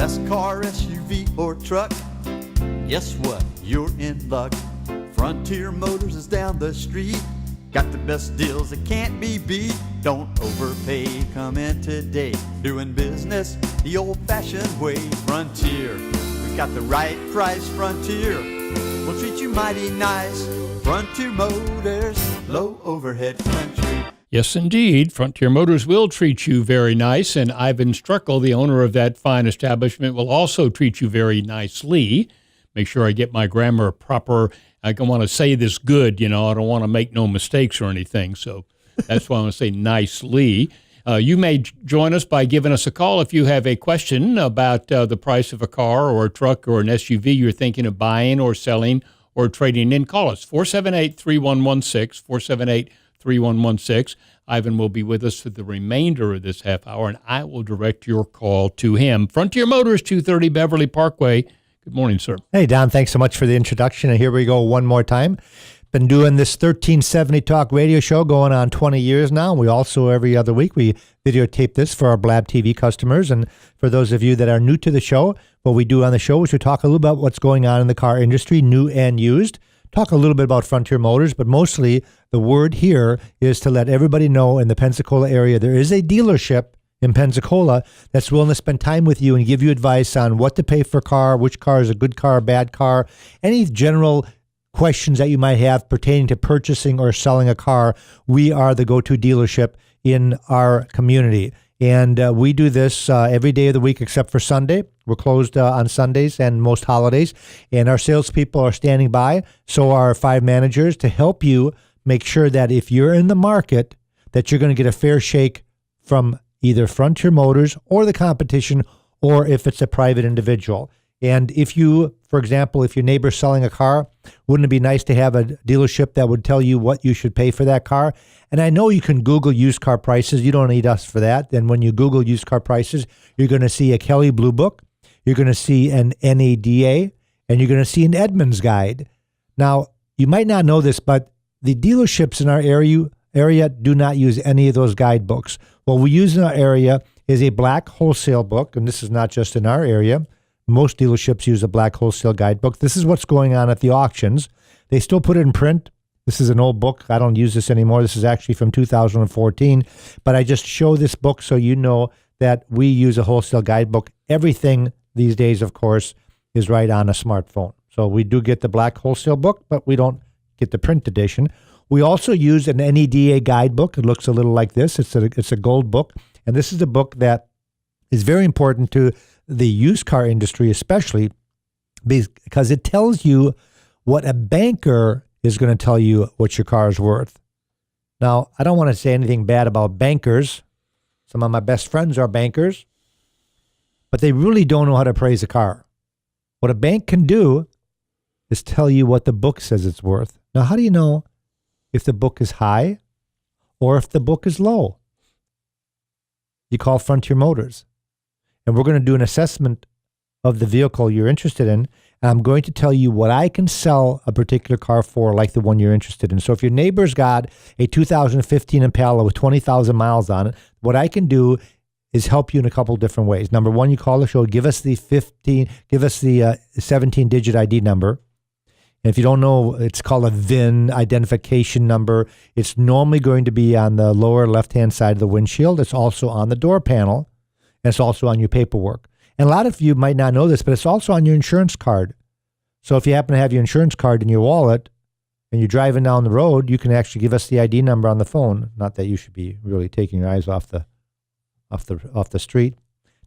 best car, SUV, or truck, guess what? You're in luck. Frontier Motors is down the street. Got the best deals that can't be beat. Don't overpay, come in today. Doing business the old-fashioned way. Frontier, we got the right price. Frontier, we'll treat you mighty nice. Frontier Motors, low overhead country. Yes, indeed. Frontier Motors will treat you very nice, and Ivan Struckel, the owner of that fine establishment, will also treat you very nicely. Make sure I get my grammar proper. I want to say this good, I don't want to make no mistakes or anything, so that's why I want to say nicely. You may join us by giving us a call if you have a question about the price of a car or a truck or an SUV you're thinking of buying or selling or trading in. Call us, 478-3116, 478-3116. Ivan will be with us for the remainder of this half hour, and I will direct your call to him. Frontier Motors, 230 Beverly Parkway. Good morning, sir. Hey, Don, thanks so much for the introduction. And here we go one more time. Been doing this 1370 Talk radio show going on 20 years now. We also, every other week, we videotape this for our Blab TV customers. And for those of you that are new to the show, what we do on the show is we talk a little about what's going on in the car industry, new and used. Talk a little bit about Frontier Motors, but mostly the word here is to let everybody know in the Pensacola area there is a dealership in Pensacola that's willing to spend time with you and give you advice on what to pay for a car, which car is a good car, a bad car, any general questions that you might have pertaining to purchasing or selling a car. We are the go-to dealership in our community. And we do this every day of the week except for Sunday. We're closed on Sundays and most holidays. And our salespeople are standing by, so are our 5 managers, to help you make sure that if you're in the market, that you're going to get a fair shake from either Frontier Motors or the competition, or if it's a private individual. And if you, for example, if your neighbor's selling a car, wouldn't it be nice to have a dealership that would tell you what you should pay for that car? And I know you can Google used car prices. You don't need us for that. And when you Google used car prices, you're going to see a Kelley Blue Book, you're going to see an NADA, and you're going to see an Edmunds Guide. Now, you might not know this, but the dealerships in our area do not use any of those guidebooks. What we use in our area is a black wholesale book, and this is not just in our area. Most dealerships use a black wholesale guidebook. This is what's going on at the auctions. They still put it in print. This is an old book. I don't use this anymore. This is actually from 2014. But I just show this book so you know that we use a wholesale guidebook. Everything these days, of course, is right on a smartphone. So we do get the black wholesale book, but we don't get the print edition. We also use an NEDA guidebook. It looks a little like this. It's a gold book. And this is a book that is very important to the used car industry, especially because it tells you what a banker is going to tell you what your car is worth. Now, I don't want to say anything bad about bankers. Some of my best friends are bankers, but they really don't know how to appraise a car. What a bank can do is tell you what the book says it's worth. Now, how do you know if the book is high or if the book is low? You call Frontier Motors. And we're going to do an assessment of the vehicle you're interested in. And I'm going to tell you what I can sell a particular car for, like the one you're interested in. So if your neighbor's got a 2015 Impala with 20,000 miles on it, what I can do is help you in a couple different ways. Number one, you call the show, give us the 17-digit ID number. And if you don't know, it's called a VIN, identification number. It's normally going to be on the lower left-hand side of the windshield. It's also on the door panel. And it's also on your paperwork. And a lot of you might not know this, but it's also on your insurance card. So if you happen to have your insurance card in your wallet and you're driving down the road, you can actually give us the ID number on the phone. Not that you should be really taking your eyes off the street.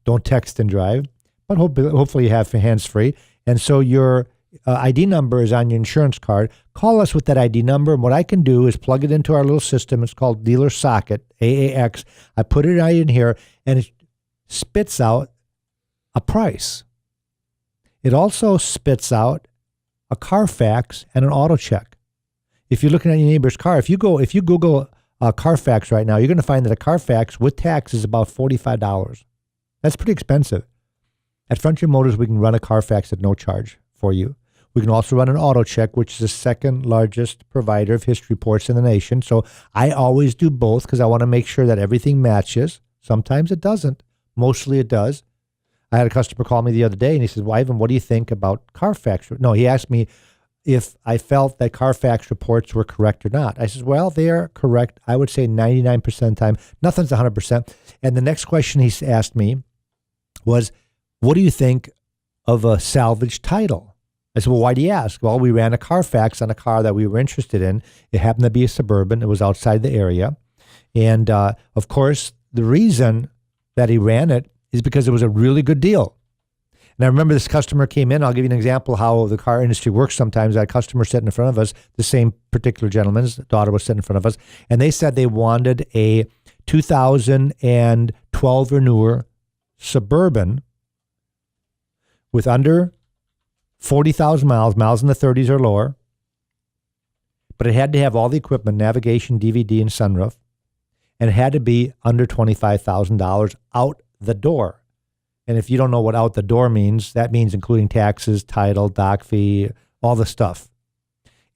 Don't text and drive, but hopefully you have your hands free. And so your ID number is on your insurance card. Call us with that ID number, and what I can do is plug it into our little system. It's called Dealer Socket, AAX. I put it right in here, and it spits out a price. It also spits out a Carfax and an auto check. If you're looking at your neighbor's car, if you Google Carfax right now, you're going to find that a Carfax with tax is about $45. That's pretty expensive. At Frontier Motors, we can run a Carfax at no charge for you. We can also run an auto check, which is the second largest provider of history reports in the nation. So I always do both because I want to make sure that everything matches. Sometimes it doesn't. Mostly it does. I had a customer call me the other day, and he said, well, Ivan, what do you think about Carfax? No, he asked me if I felt that Carfax reports were correct or not. I said, well, they are correct. I would say 99% of the time. Nothing's 100%. And the next question he asked me was, what do you think of a salvage title? I said, well, why do you ask? Well, we ran a Carfax on a car that we were interested in. It happened to be a Suburban. It was outside the area. And, of course, the reason that he ran it is because it was a really good deal. And I remember this customer came in. I'll give you an example how the car industry works sometimes. That customer sitting in front of us, the same particular gentleman's daughter was sitting in front of us, and they said they wanted a 2012 or newer Suburban with under 40,000 miles in the 30s or lower, but it had to have all the equipment, navigation, DVD, and sunroof, and it had to be under $25,000 out the door. And if you don't know what out the door means, that means including taxes, title, doc fee, all the stuff.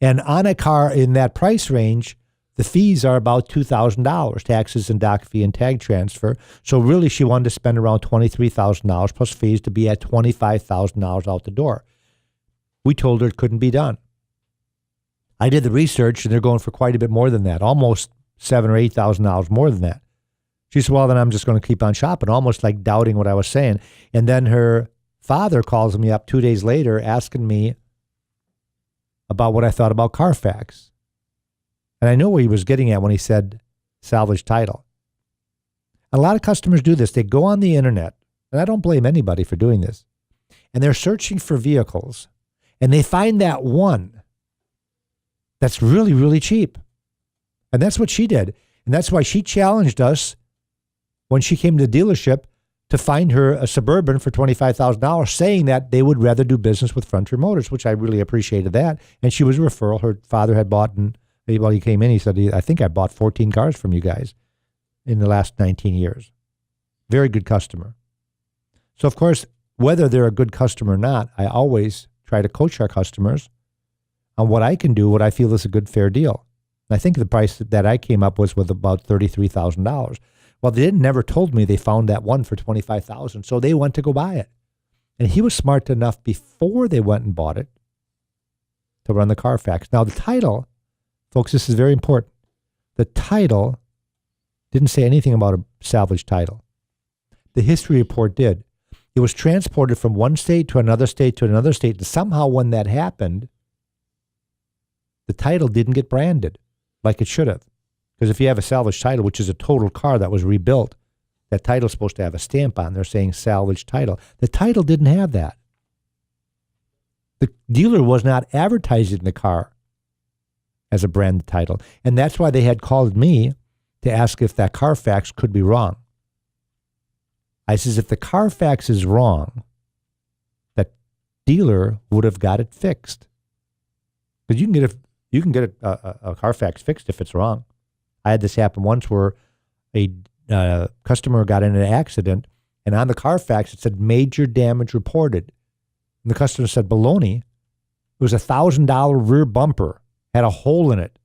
And on a car in that price range, the fees are about $2,000, taxes and doc fee and tag transfer. So really she wanted to spend around $23,000 plus fees to be at $25,000 out the door. We told her it couldn't be done. I did the research, and they're going for quite a bit more than that, almost $7,000 or $8,000 more than that. She said, well, then I'm just going to keep on shopping, almost like doubting what I was saying. And then her father calls me up 2 days later asking me about what I thought about Carfax. And I know where he was getting at when he said salvage title. A lot of customers do this. They go on the internet, and I don't blame anybody for doing this, and they're searching for vehicles, and they find that one that's really, really cheap. And that's what she did. And that's why she challenged us when she came to the dealership to find her a Suburban for $25,000, saying that they would rather do business with Frontier Motors, which I really appreciated that. And she was a referral. Her father had bought, and while he came in, he said, I think I bought 14 cars from you guys in the last 19 years. Very good customer. So, of course, whether they're a good customer or not, I always try to coach our customers on what I can do, what I feel is a good, fair deal. And I think the price that I came up with about $33,000. Well, they never told me they found that one for $25,000, so they went to go buy it. And he was smart enough before they went and bought it to run the Carfax. Now, the title, folks, this is very important. The title didn't say anything about a salvage title. The history report did. It was transported from one state to another state to another state, and somehow when that happened, the title didn't get branded like it should have. Because if you have a salvage title, which is a total car that was rebuilt, that title's supposed to have a stamp on there saying salvage title. The title didn't have that. The dealer was not advertising the car as a brand title. And that's why they had called me to ask if that Carfax could be wrong. I says, if the Carfax is wrong, that dealer would have got it fixed. Because you can get a Carfax fixed if it's wrong. I had this happen once where a customer got in an accident, and on the Carfax it said major damage reported. And the customer said, baloney. It was a $1,000 rear bumper, had a hole in it.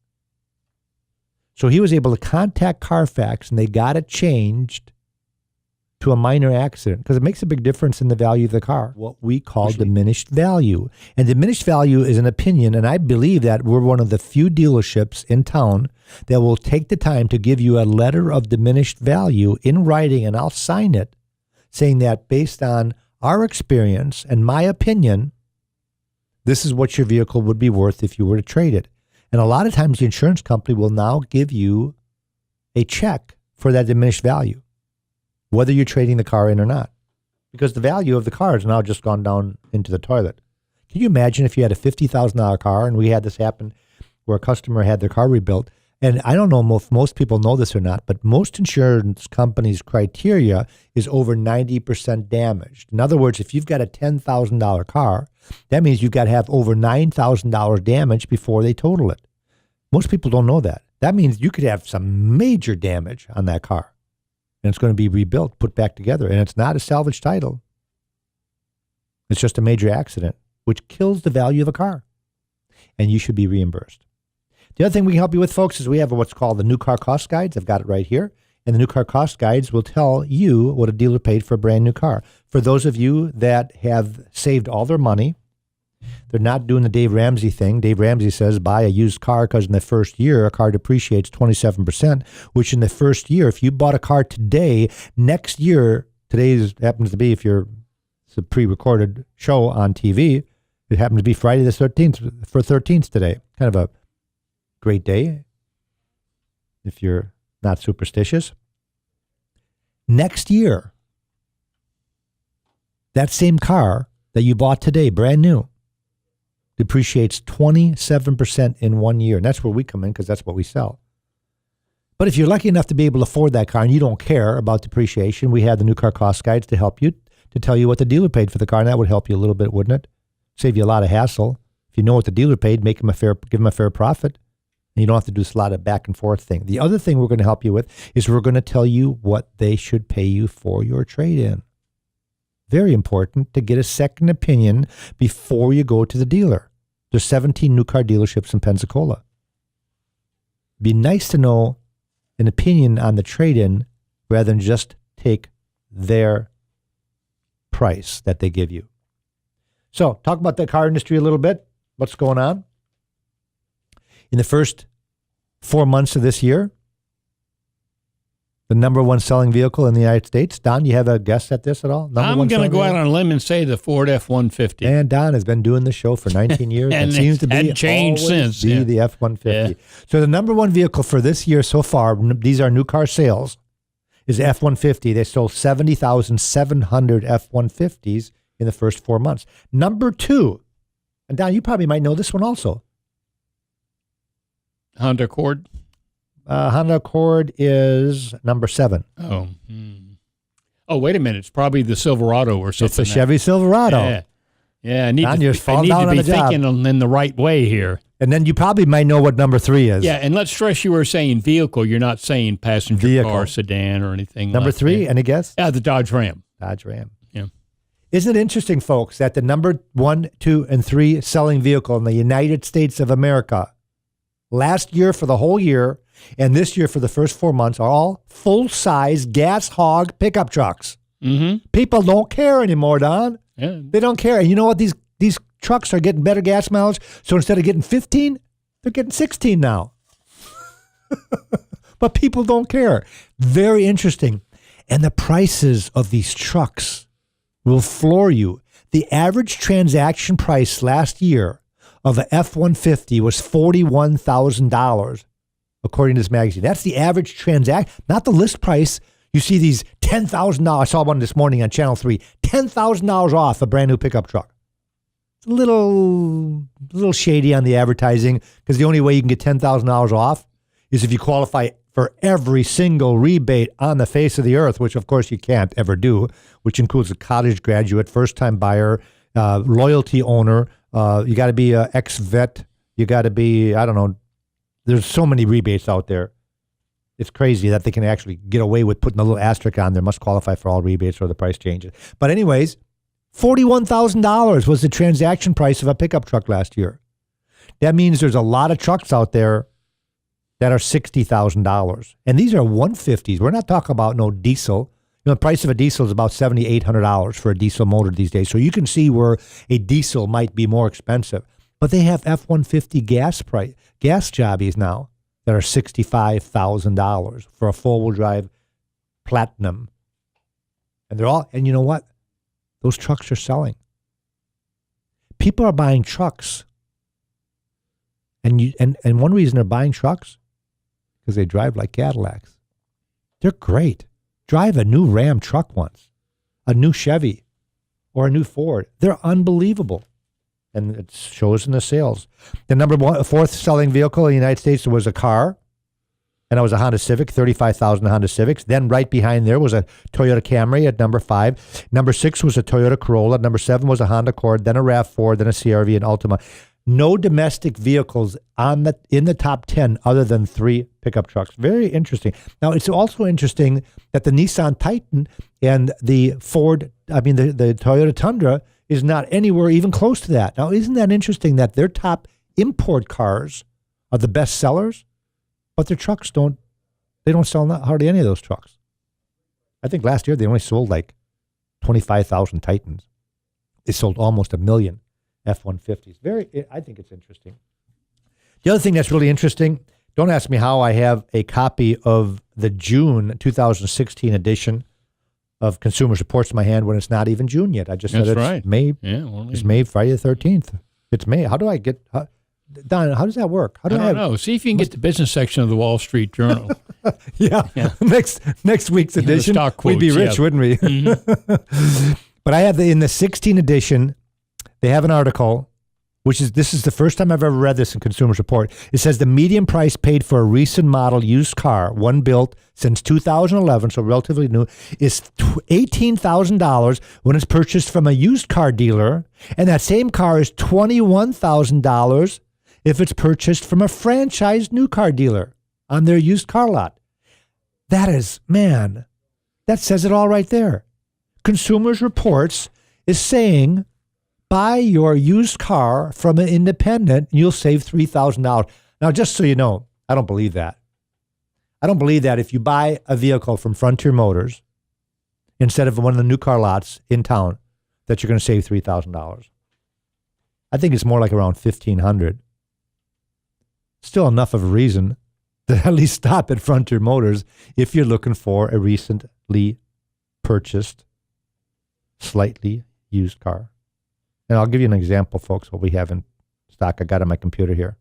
So he was able to contact Carfax, and they got it changed to a minor accident, because it makes a big difference in the value of the car, what we call diminished value. And diminished value is an opinion, and I believe that we're one of the few dealerships in town that will take the time to give you a letter of diminished value in writing, and I'll sign it, saying that based on our experience and my opinion, this is what your vehicle would be worth if you were to trade it. And a lot of times the insurance company will now give you a check for that diminished value, whether you're trading the car in or not, because the value of the car has now just gone down into the toilet. Can you imagine if you had a $50,000 car, and we had this happen where a customer had their car rebuilt? And I don't know if most people know this or not, but most insurance companies' criteria is over 90% damaged. In other words, if you've got a $10,000 car, that means you've got to have over $9,000 damage before they total it. Most people don't know that. That means you could have some major damage on that car, and it's going to be rebuilt, put back together. And it's not a salvage title. It's just a major accident, which kills the value of a car. And you should be reimbursed. The other thing we can help you with, folks, is we have what's called the New Car Cost Guides. I've got it right here. And the new car cost guides will tell you what a dealer paid for a brand new car. For those of you that have saved all their money, they're not doing the Dave Ramsey thing. Dave Ramsey says buy a used car because in the first year, a car depreciates 27%, which in the first year, if you bought a car today, next year, happens to be, if it's a pre-recorded show on TV, it happens to be Friday the 13th, for 13th today. Kind of a great day if you're not superstitious. Next year, that same car that you bought today, brand new, depreciates 27% in 1 year. And that's where we come in because that's what we sell. But if you're lucky enough to be able to afford that car and you don't care about depreciation, we have the new car cost guides to help you, to tell you what the dealer paid for the car. And that would help you a little bit, wouldn't it? Save you a lot of hassle. If you know what the dealer paid, give him a fair profit. And you don't have to do this lot of back and forth thing. The other thing we're going to help you with is we're going to tell you what they should pay you for your trade-in. Very important to get a second opinion before you go to the dealer. There's 17 new car dealerships in Pensacola. Be nice to know an opinion on the trade-in rather than just take their price that they give you. So, talk about the car industry a little bit. What's going on? In the first 4 months of this year, the number one selling vehicle in the United States. Don, you have a guess at this at all? I'm going to go out on a limb and say the Ford F-150. And Don has been doing the show for 19 years. And it seems to be changed since. The F-150. Yeah. So the number one vehicle for this year so far, these are new car sales, is F-150. They sold 70,700 F-150s in the first 4 months. Number two, and Don, you probably might know this one also. Honda Accord? Honda Accord is number 7. Oh. Oh, wait a minute. It's probably the Silverado or something. It's a Chevy Silverado. Yeah. Yeah, I need Don, to you're be thinking in the right way here. And then you probably might know what number 3 is. Yeah, and let's stress you were saying vehicle. You're not saying passenger vehicle. car, sedan, or anything Number like 3, that. any guess? Yeah, the Dodge Ram. Dodge Ram. Yeah. Isn't it interesting, folks, that the number 1, 2, and 3 selling vehicle in the United States of America last year for the whole year and this year for the first 4 months are all full-size gas hog pickup trucks. Mm-hmm. People don't care anymore, Don. Yeah. They don't care. And you know what? These trucks are getting better gas mileage. So instead of getting 15, they're getting 16 now. But people don't care. Very interesting. And the prices of these trucks will floor you. The average transaction price last year of a F-150 was $41,000, according to this magazine. That's the average transaction, not the list price. You see these $10,000. I saw one this morning on Channel 3. $10,000 off a brand new pickup truck. It's a little shady on the advertising because the only way you can get $10,000 off is if you qualify for every single rebate on the face of the earth, which of course you can't ever do, which includes a college graduate, first-time buyer, loyalty owner. You got to be an ex-vet. You got to be, I don't know. There's so many rebates out there. It's crazy that they can actually get away with putting a little asterisk on there, must qualify for all rebates or the price changes. But anyways, $41,000 was the transaction price of a pickup truck last year. That means there's a lot of trucks out there that are $60,000. And these are 150s. We're not talking about no diesel. You know, the price of a diesel is about $7,800 for a diesel motor these days. So you can see where a diesel might be more expensive. But they have F-150 gas jobbies now that are $65,000 for a four-wheel drive Platinum. And you know what? Those trucks are selling. People are buying trucks. And one reason they're buying trucks because they drive like Cadillacs. They're great. Drive a new Ram truck once, a new Chevy, or a new Ford. They're unbelievable. And it shows in the sales. The fourth selling vehicle in the United States was a car, and it was a Honda Civic, 35,000 Honda Civics. Then right behind there was a Toyota Camry at number 5. Number 6 was a Toyota Corolla. Number 7 was a Honda Accord, then a RAV4, then a CR-V, and Altima. No domestic vehicles in the top 10 other than 3 pickup trucks. Very interesting. Now, it's also interesting that the Nissan Titan and the the Toyota Tundra is not anywhere even close to that. Now, isn't that interesting that their top import cars are the best sellers, but their trucks don't They don't sell hardly any of those trucks. I think last year they only sold like 25,000 Titans. They sold almost 1 million F-150s. I think it's interesting. The other thing that's really interesting, don't ask me how I have a copy of the June 2016 edition of Consumers Reports in my hand when it's not even June yet. I just said it's May. Yeah, it's May, Friday the 13th. It's May. How do I get... Don, how does that work? I don't know. See if you can get the business section of the Wall Street Journal. yeah. Next week's edition, stock quotes, we'd be rich, wouldn't we? Mm-hmm. But I have in the 16 edition, they have an article, this is the first time I've ever read this in Consumers Report. It says the median price paid for a recent model used car, one built since 2011, so relatively new, is $18,000 when it's purchased from a used car dealer, and that same car is $21,000 if it's purchased from a franchised new car dealer on their used car lot. That says it all right there. Consumers Reports is saying, buy your used car from an independent, you'll save $3,000. Now, just so you know, I don't believe that. I don't believe that if you buy a vehicle from Frontier Motors instead of one of the new car lots in town, that you're going to save $3,000. I think it's more like around $1,500. Still enough of a reason to at least stop at Frontier Motors if you're looking for a recently purchased, slightly used car. And I'll give you an example, folks, what we have in stock. I got on my computer here.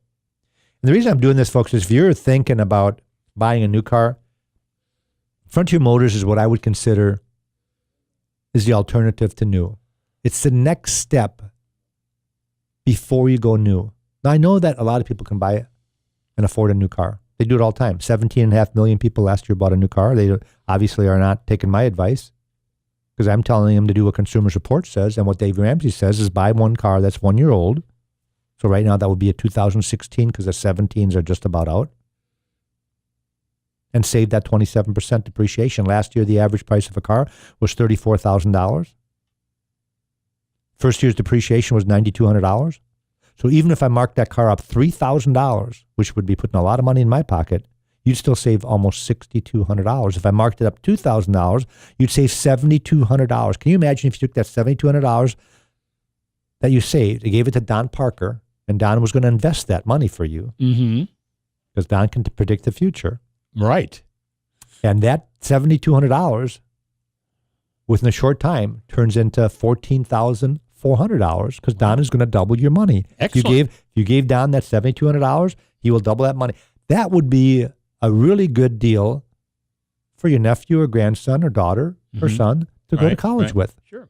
And the reason I'm doing this, folks, is if you're thinking about buying a new car, Frontier Motors is what I would consider is the alternative to new. It's the next step before you go new. Now, I know that a lot of people can buy and afford a new car. They do it all the time. 17.5 million people last year bought a new car. They obviously are not taking my advice because I'm telling them to do what Consumers Report says, and what Dave Ramsey says is buy one car that's 1 year old. So right now that would be a 2016 because the 17s are just about out. And save that 27% depreciation. Last year, the average price of a car was $34,000. First year's depreciation was $9,200. So even if I marked that car up $3,000, which would be putting a lot of money in my pocket, you'd still save almost $6,200. If I marked it up $2,000, you'd save $7,200. Can you imagine if you took that $7,200 that you saved and gave it to Don Parker, and Don was going to invest that money for you because Don can predict the future. Right. And that $7,200 within a short time turns into $14,400 because Don is going to double your money. Excellent. If you gave Don that $7,200, he will double that money. That would be a really good deal for your nephew or grandson or daughter or son to go to college with. Sure.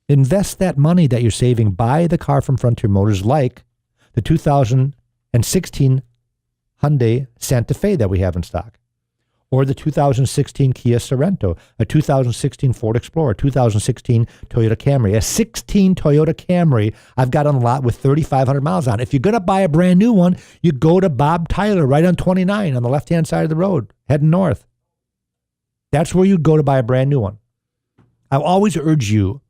Invest that money that you're saving. Buy the car from Frontier Motors like the 2016 Hyundai Santa Fe that we have in stock, or the 2016 Kia Sorento, a 2016 Ford Explorer, 2016 Toyota Camry, a 16 Toyota Camry I've got on the lot with 3,500 miles on it. If you're going to buy a brand new one, you go to Bob Tyler right on 29 on the left-hand side of the road, heading north. That's where you go to buy a brand new one. I always urge you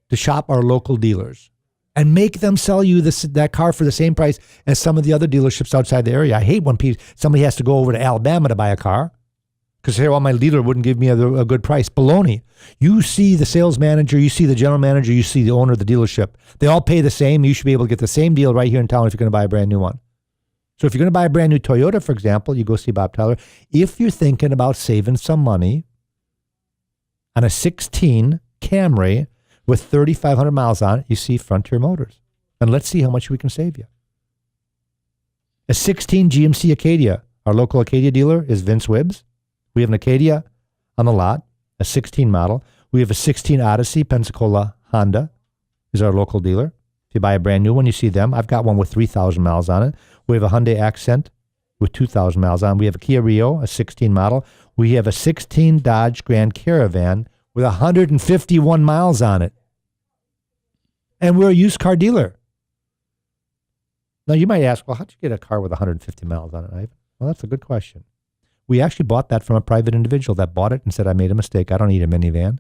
to shop our local dealers and make them sell you that car for the same price as some of the other dealerships outside the area. I hate when somebody has to go over to Alabama to buy a car because say, well, my dealer wouldn't give me a good price. Baloney. You see the sales manager, you see the general manager, you see the owner of the dealership. They all pay the same. You should be able to get the same deal right here in town if you're going to buy a brand new one. So if you're going to buy a brand new Toyota, for example, you go see Bob Tyler. If you're thinking about saving some money on a 16 Camry with 3,500 miles on it, you see Frontier Motors. And let's see how much we can save you. A 16 GMC Acadia. Our local Acadia dealer is Vince Wibbs. We have an Acadia on the lot, a 16 model. We have a 16 Odyssey. Pensacola Honda is our local dealer. If you buy a brand new one, you see them. I've got one with 3,000 miles on it. We have a Hyundai Accent with 2,000 miles on it. We have a Kia Rio, a 16 model. We have a 16 Dodge Grand Caravan with 151 miles on it. And we're a used car dealer. Now, you might ask, well, how'd you get a car with 150 miles on it, Ivan? Well, that's a good question. We actually bought that from a private individual that bought it and said, I made a mistake. I don't need a minivan.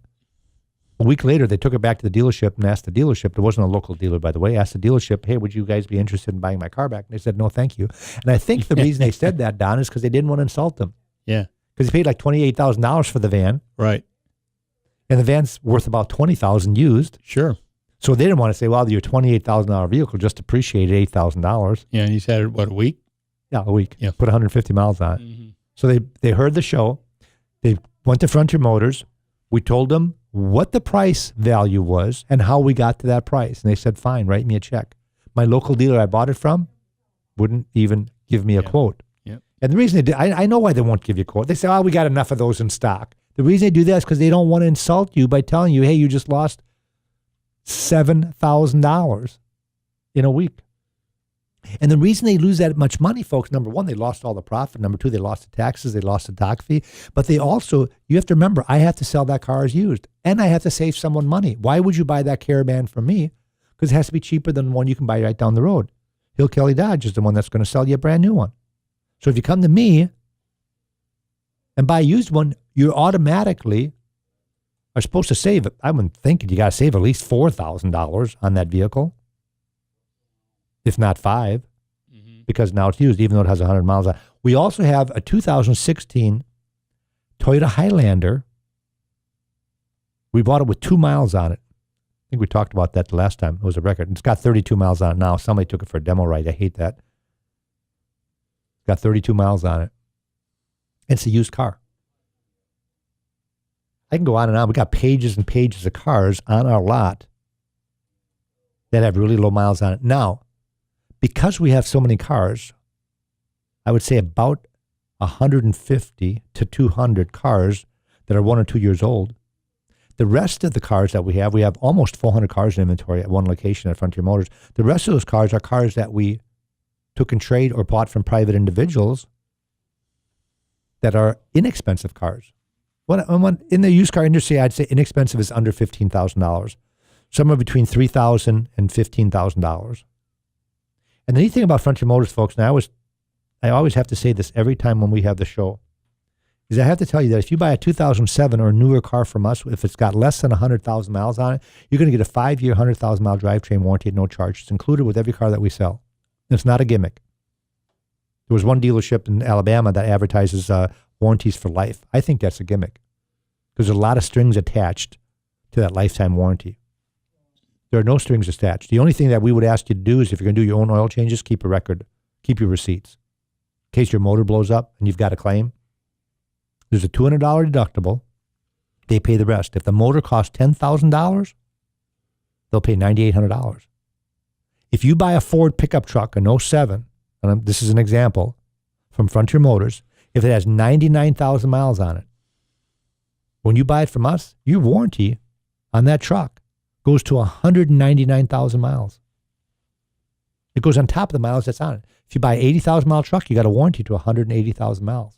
A week later, they took it back to the dealership and asked the dealership, it wasn't a local dealer, by the way, asked the dealership, hey, would you guys be interested in buying my car back? And they said, no, thank you. And I think the reason they said that, Don, is because they didn't want to insult them. Yeah. Because he paid like $28,000 for the van. Right. And the van's worth about $20,000 used. Sure. So they didn't want to say, well, your $28,000 vehicle just appreciated $8,000. Yeah, and he's had it, what, a week? Yeah, a week. Yeah. Put 150 miles on it. Mm-hmm. So they heard the show. They went to Frontier Motors. We told them what the price value was and how we got to that price. And they said, fine, write me a check. My local dealer I bought it from wouldn't even give me a quote. Yep. And the reason they did, I know why they won't give you a quote. They say, oh, we got enough of those in stock. The reason they do that is because they don't want to insult you by telling you, hey, you just lost $7,000 in a week. And the reason they lose that much money, folks, number one, they lost all the profit. Number two, they lost the taxes. They lost the dock fee. But they also, you have to remember, I have to sell that car as used. And I have to save someone money. Why would you buy that Caravan from me? Because it has to be cheaper than the one you can buy right down the road. Hill Kelly Dodge is the one that's going to sell you a brand new one. So if you come to me and buy a used one, you automatically are supposed to save it. I've been thinking you got to save at least $4,000 on that vehicle, if not $5,000, because now it's used, even though it has 100 miles on it. We also have a 2016 Toyota Highlander. We bought it with 2 miles on it. I think we talked about that the last time. It was a record. It's got 32 miles on it now. Somebody took it for a demo ride. I hate that. It's got 32 miles on it. It's a used car. I can go on and on. We got pages and pages of cars on our lot that have really low miles on it. Now, because we have so many cars, I would say about 150 to 200 cars that are 1 or 2 years old. The rest of the cars that we have almost 400 cars in inventory at one location at Frontier Motors. The rest of those cars are cars that we took in trade or bought from private individuals that are inexpensive cars. In the used car industry, I'd say inexpensive is under $15,000, somewhere between $3,000 and $15,000. And the neat thing about Frontier Motors, folks, and I always have to say this every time when we have the show, is I have to tell you that if you buy a 2007 or a newer car from us, if it's got less than 100,000 miles on it, you're going to get a 5-year, 100,000-mile drivetrain warranty at no charge. It's included with every car that we sell. It's not a gimmick. There was one dealership in Alabama that advertises warranties for life. I think that's a gimmick because there's a lot of strings attached to that lifetime warranty. There are no strings attached. The only thing that we would ask you to do is if you're going to do your own oil changes, keep a record, keep your receipts. In case your motor blows up and you've got a claim, there's a $200 deductible. They pay the rest. If the motor costs $10,000, they'll pay $9,800. If you buy a Ford pickup truck, an 07, and this is an example from Frontier Motors, if it has 99,000 miles on it, when you buy it from us, your warranty on that truck goes to 199,000 miles. It goes on top of the miles that's on it. If you buy an 80,000 mile truck, you got a warranty to 180,000 miles.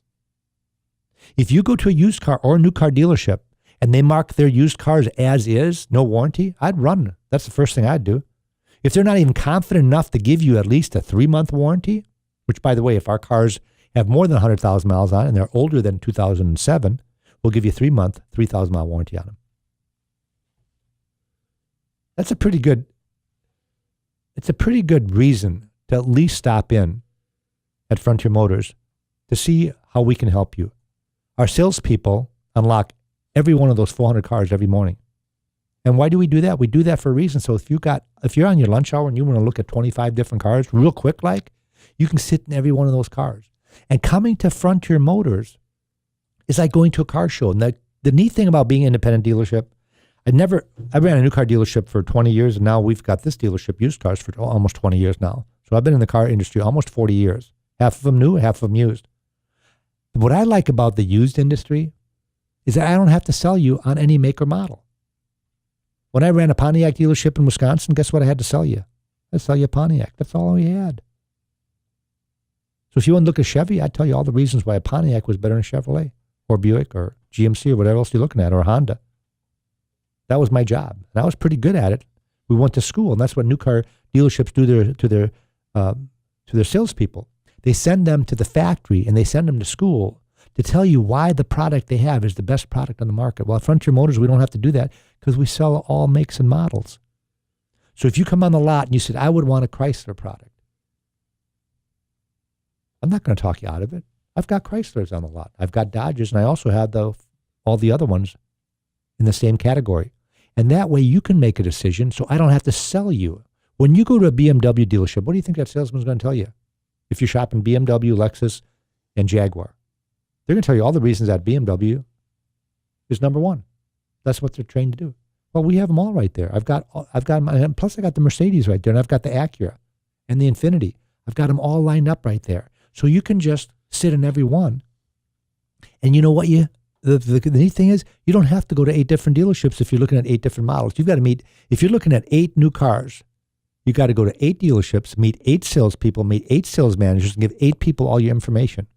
If you go to a used car or a new car dealership and they mark their used cars as is, no warranty, I'd run. That's the first thing I'd do. If they're not even confident enough to give you at least a 3-month warranty, which, by the way, if our cars have more than 100,000 miles on it and they're older than 2007, we'll give you a 3-month, 3,000-mile warranty on them. It's a pretty good reason to at least stop in at Frontier Motors to see how we can help you. Our salespeople unlock every one of those 400 cars every morning. And why do we do that? We do that for a reason. So if you're on your lunch hour and you want to look at 25 different cars real quick, you can sit in every one of those cars. And coming to Frontier Motors is like going to a car show. And the neat thing about being an independent dealership, I ran a new car dealership for 20 years, and now we've got this dealership, used cars, for almost 20 years now. So I've been in the car industry almost 40 years. Half of them new, half of them used. What I like about the used industry is that I don't have to sell you on any make or model. When I ran a Pontiac dealership in Wisconsin, guess what I had to sell you? I'd sell you a Pontiac. That's all we had. So if you want to look at Chevy, I'd tell you all the reasons why a Pontiac was better than a Chevrolet or Buick or GMC or whatever else you're looking at, or a Honda. That was my job. And I was pretty good at it. We went to school, and that's what new car dealerships do to their salespeople. They send them to the factory and they send them to school to tell you why the product they have is the best product on the market. Well, at Frontier Motors, we don't have to do that because we sell all makes and models. So if you come on the lot and you said, I would want a Chrysler product, I'm not going to talk you out of it. I've got Chryslers on the lot. I've got Dodges, and I also have all the other ones in the same category. And that way you can make a decision so I don't have to sell you. When you go to a BMW dealership, what do you think that salesman's going to tell you? If you're shopping BMW, Lexus, and Jaguar, they're going to tell you all the reasons that BMW is number one. That's what they're trained to do. Well, we have them all right there. I've got plus I got the Mercedes right there, and I've got the Acura and the Infiniti. I've got them all lined up right there. So you can just sit in every one. And you know what the neat thing is, you don't have to go to 8 different dealerships if you're looking at 8 different models. You've got to meet, if you're looking at 8 new cars, you got to go to 8 dealerships, meet 8 salespeople, meet 8 sales managers, and give 8 people all your information.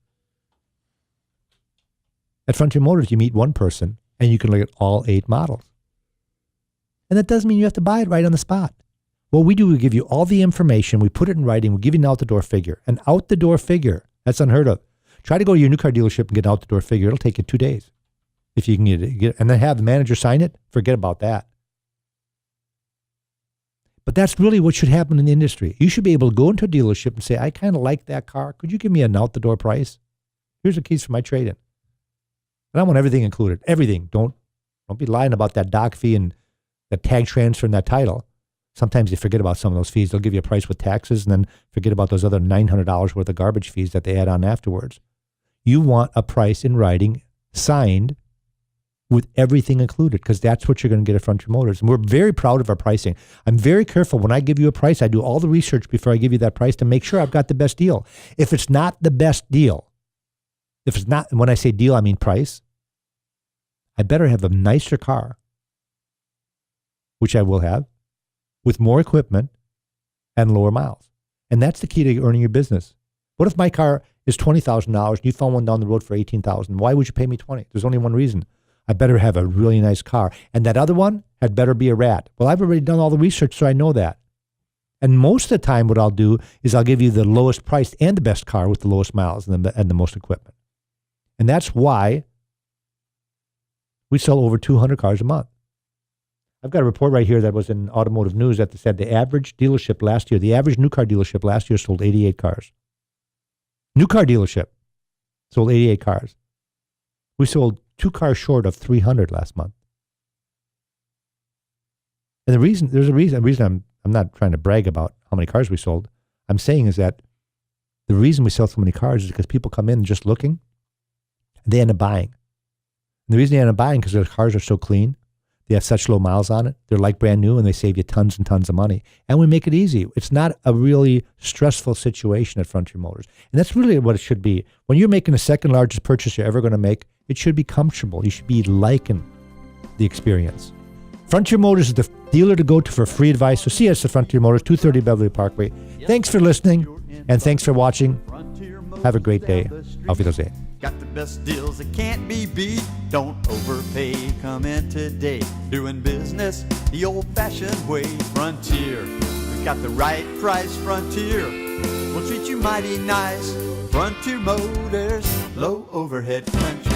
At Frontier Motors, you meet one person, and you can look at all 8 models. And that doesn't mean you have to buy it right on the spot. What we do, we give you all the information, we put it in writing, we give you an out-the-door figure. An out-the-door figure, that's unheard of. Try to go to your new car dealership and get an out-the-door figure. It'll take you 2 days. If you can get it, and then have the manager sign it, forget about that. But that's really what should happen in the industry. You should be able to go into a dealership and say, I kind of like that car. Could you give me an out-the-door price? Here's the keys for my trade-in. And I want everything included. Everything. Don't be lying about that doc fee and that tag transfer and that title. Sometimes you forget about some of those fees. They'll give you a price with taxes and then forget about those other $900 worth of garbage fees that they add on afterwards. You want a price in writing, signed, with everything included, because that's what you're going to get at Frontier Motors. And we're very proud of our pricing. I'm very careful when I give you a price. I do all the research before I give you that price to make sure I've got the best deal. If it's not the best deal, if it's not, and when I say deal, I mean price, I better have a nicer car, which I will have, with more equipment and lower miles. And that's the key to earning your business. What if my car is $20,000 and you found one down the road for $18,000? Why would you pay me $20,000? There's only one reason. I better have a really nice car. And that other one had better be a rat. Well, I've already done all the research, so I know that. And most of the time what I'll do is I'll give you the lowest price and the best car with the lowest miles and the most equipment. And that's why we sell over 200 cars a month. I've got a report right here that was in Automotive News that said the average dealership last year, the average new car dealership last year sold 88 cars. New car dealership sold 88 cars. We sold 2 cars short of 300 last month. And there's a reason I'm not trying to brag about how many cars we sold. I'm saying is that the reason we sell so many cars is because people come in just looking, and they end up buying. And the reason they end up buying because their cars are so clean, they have such low miles on it, they're like brand new, and they save you tons and tons of money. And we make it easy. It's not a really stressful situation at Frontier Motors. And that's really what it should be. When you're making the second largest purchase you're ever going to make, it should be comfortable. You should be liking the experience. Frontier Motors is the dealer to go to for free advice. So see us at Frontier Motors, 230 Beverly Parkway. Thanks for listening, and thanks for watching. Have a great day. Auf Wiedersehen. Got the best deals that can't be beat. Don't overpay. Come in today. Doing business the old-fashioned way. Frontier. We've got the right price. Frontier. We'll treat you mighty nice. Frontier Motors. Low overhead country.